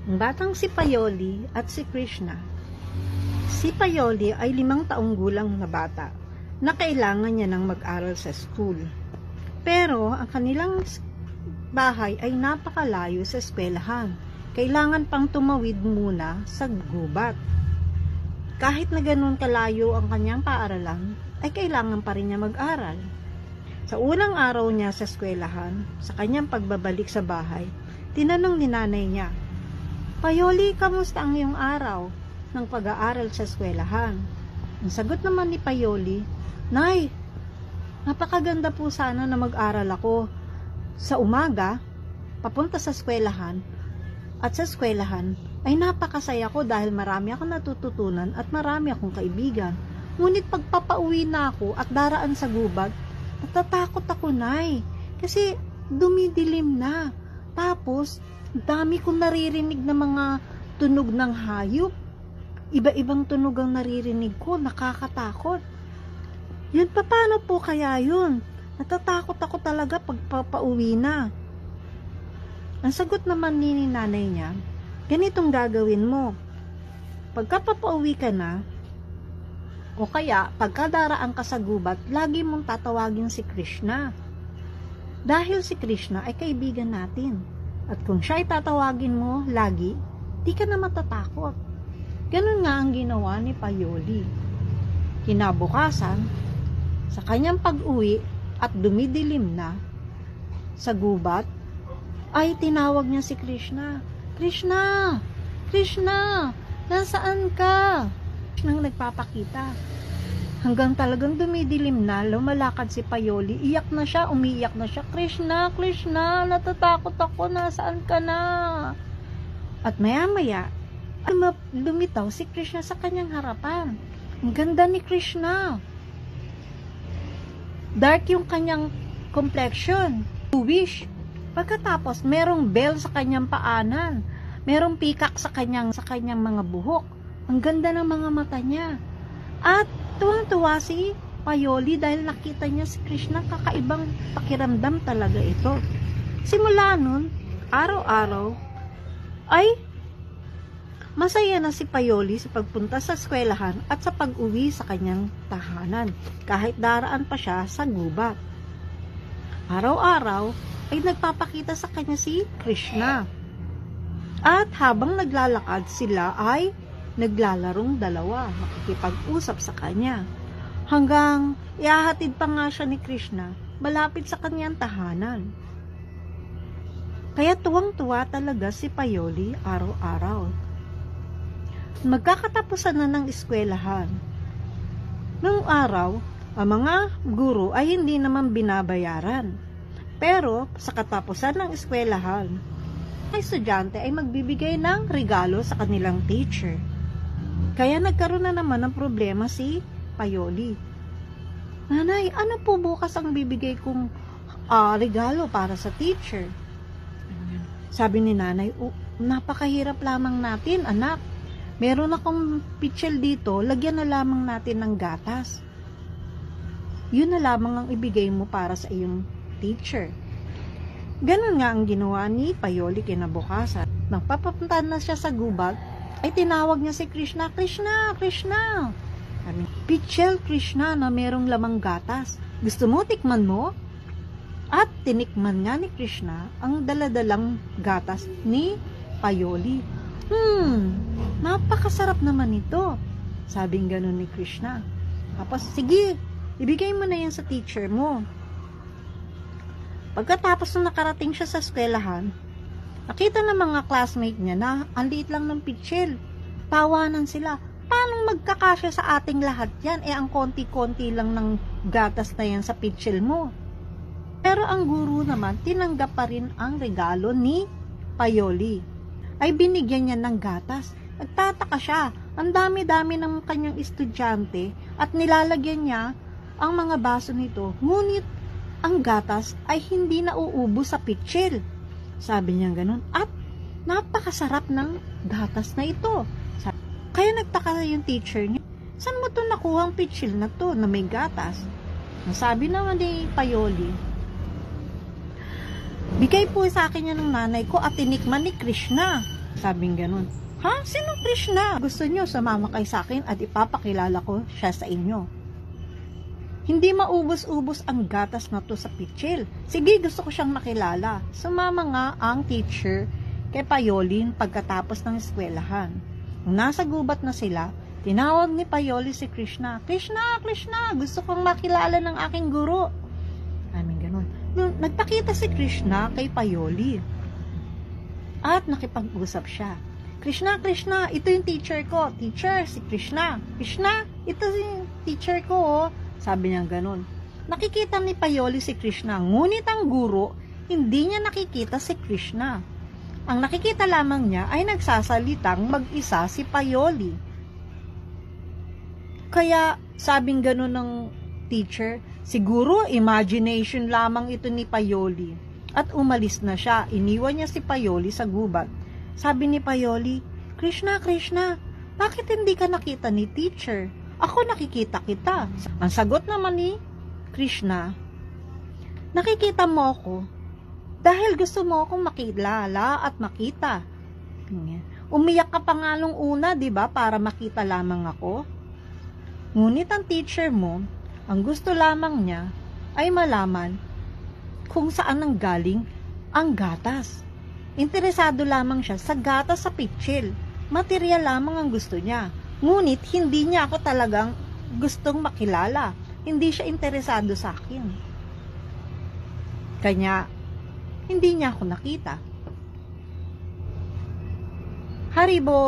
Ang batang si Payoli at si Krishna. Si Payoli ay 5 taong gulang na bata na kailangan niya ng mag-aral sa school. Pero ang kanilang bahay ay napakalayo sa eskwelahan. Kailangan pang tumawid muna sa gubat. Kahit na ganun kalayo ang kanyang paaralan, ay kailangan pa rin niya mag-aral. Sa unang araw niya sa eskwelahan, sa kanyang pagbabalik sa bahay, tinanong ni nanay niya, "Payoli, kamusta ang iyong araw ng pag-aaral sa eskwelahan?" Ang sagot naman ni Payoli, "Nay, napakaganda po sana na mag-aral ako sa umaga, papunta sa eskwelahan, at sa eskwelahan ay napakasaya ko dahil marami akong natututunan at marami akong kaibigan. Ngunit pagpapauwi na ako at daraan sa gubat, natatakot ako, Nay, kasi dumidilim na. Tapos, dami kong naririnig na mga tunog ng hayop. Iba-ibang tunog ang naririnig ko, nakakatakot. Yun, paano po kaya yun? Natatakot ako talaga pagpapauwi na." Ang sagot naman ni nanay niya, "Ganitong gagawin mo. Pagkapapauwi ka na, o kaya pagkadaraan ka sa gubat, lagi mong tatawagin si Krishna. Dahil si Krishna ay kaibigan natin. At kung siya ay tatawagin mo lagi, di ka na matatakot." Ganun nga ang ginawa ni Payoli. Kinabukasan, sa kanyang pag-uwi at dumidilim na sa gubat, ay tinawag niya si Krishna. "Krishna! Krishna! Nasaan ka?" Nang nagpapakita. Hanggang talagang dumidilim na, lumalakad si Payoli. Iyak na siya, umiiyak na siya. "Krishna! Krishna! Natatakot ako, nasaan ka na?" At maya-maya, ay lumitaw si Krishna sa kanyang harapan. Ang ganda ni Krishna. Dark yung kanyang complexion. Bluish. Pagkatapos, merong bell sa kanyang paanan. Merong pikak sa kanyang mga buhok. Ang ganda ng mga mata niya. At tuwang-tuwa si Payoli dahil nakita niya si Krishna. Kakaibang pakiramdam talaga ito. Simula nun, araw-araw, ay masaya na si Payoli sa pagpunta sa eskwelahan at sa pag-uwi sa kanyang tahanan, kahit daraan pa siya sa gubat. Araw-araw ay nagpapakita sa kanya si Krishna. At habang naglalakad sila ay naglalarong dalawa, makikipag-usap sa kanya. Hanggang ihahatid pa nga siya ni Krishna malapit sa kanyang tahanan. Kaya tuwang-tuwa talaga si Payoli araw-araw. Magkakatapusan na ng eskwelahan. Noong araw, ang mga guro ay hindi naman binabayaran. Pero sa katapusan ng eskwelahan, ang estudyante ay magbibigay ng regalo sa kanilang teacher. Kaya nagkaroon na naman ng problema si Payoli. "Nanay, ano po bukas ang bibigay kong regalo para sa teacher?" Sabi ni nanay, "Napakahirap lamang natin, anak. Meron akong pitchel dito, lagyan na lamang natin ng gatas. Yun na lamang ang ibigay mo para sa iyong teacher." Ganun nga ang ginawa ni Payoli kinabukasan. Nang papapunta na siya sa gubat, ay tinawag niya si Krishna. "Krishna! Krishna! Pitchel Krishna na merong lamang gatas. Gusto mo, tikman mo?" At tinikman nga ni Krishna ang daladalang gatas ni Payoli. Napakasarap naman ito," sabing ganun ni Krishna. Tapos, "Sige, ibigay mo na yan sa teacher mo." Pagkatapos na nakarating siya sa eskwelahan, nakita ng mga classmate niya na ang liit lang ng pitchel. Tawanan sila. "Paano magkakasya sa ating lahat yan? Ang konti-konti lang ng gatas na yan sa pitchel mo." Pero ang guru naman, tinanggap pa rin ang regalo ni Payoli. Ay binigyan niya ng gatas. Nagtataka siya. Ang dami-dami ng kanyang estudyante at nilalagyan niya ang mga baso nito. Ngunit ang gatas ay hindi nauubos sa pitchel. Sabi niya ganun. At napakasarap ng gatas na ito. Kaya nagtaka yung teacher niya, "Saan mo to nakuha ang pitchel na to na may gatas?" Sabi naman ni Payoli, "Bigay po sa akin yan ng nanay ko at tinikman ni Krishna." Sabing ganun. Ha? Sinong Krishna? Gusto nyo sumama kayo sa akin at ipapakilala ko siya sa inyo. Hindi maubos-ubos ang gatas na to sa pitsil. Sige, gusto ko siyang makilala. Sumama nga ang teacher kay Payolin pagkatapos ng eskwelahan. Nung nasa gubat na sila, tinawag ni Payoli si Krishna. Krishna, Krishna, gusto kong makilala ng aking guro. Aming ganun. Nagpakita si Krishna kay Payoli. At nakipag-usap siya. Krishna, Krishna, ito yung teacher ko. Teacher, si Krishna. Krishna, ito yung teacher ko, oh. Sabi niya ganun. Nakikita ni Payoli si Krishna, ngunit ang guro, hindi niya nakikita si Krishna. Ang nakikita lamang niya ay nagsasalitang mag-isa si Payoli. Kaya, sabing ganun ng teacher, siguro imagination lamang ito ni Payoli. At umalis na siya, iniwan niya si Payoli sa gubat. Sabi ni Payoli, Krishna, Krishna, bakit hindi ka nakita ni teacher? Ako nakikita kita. Ang sagot naman ni Krishna, nakikita mo ako dahil gusto mo akong makilala at makita. Umiyak ka pa nga nung una, di ba, para makita lamang ako? Ngunit ang teacher mo, ang gusto lamang niya ay malaman kung saan nanggaling ang gatas. Interesado lamang siya sa gatas sa pitsil. Material lamang ang gusto niya. Ngunit, hindi niya ako talagang gustong makilala. Hindi siya interesado sa akin. Kanya, hindi niya ako nakita. Haribo!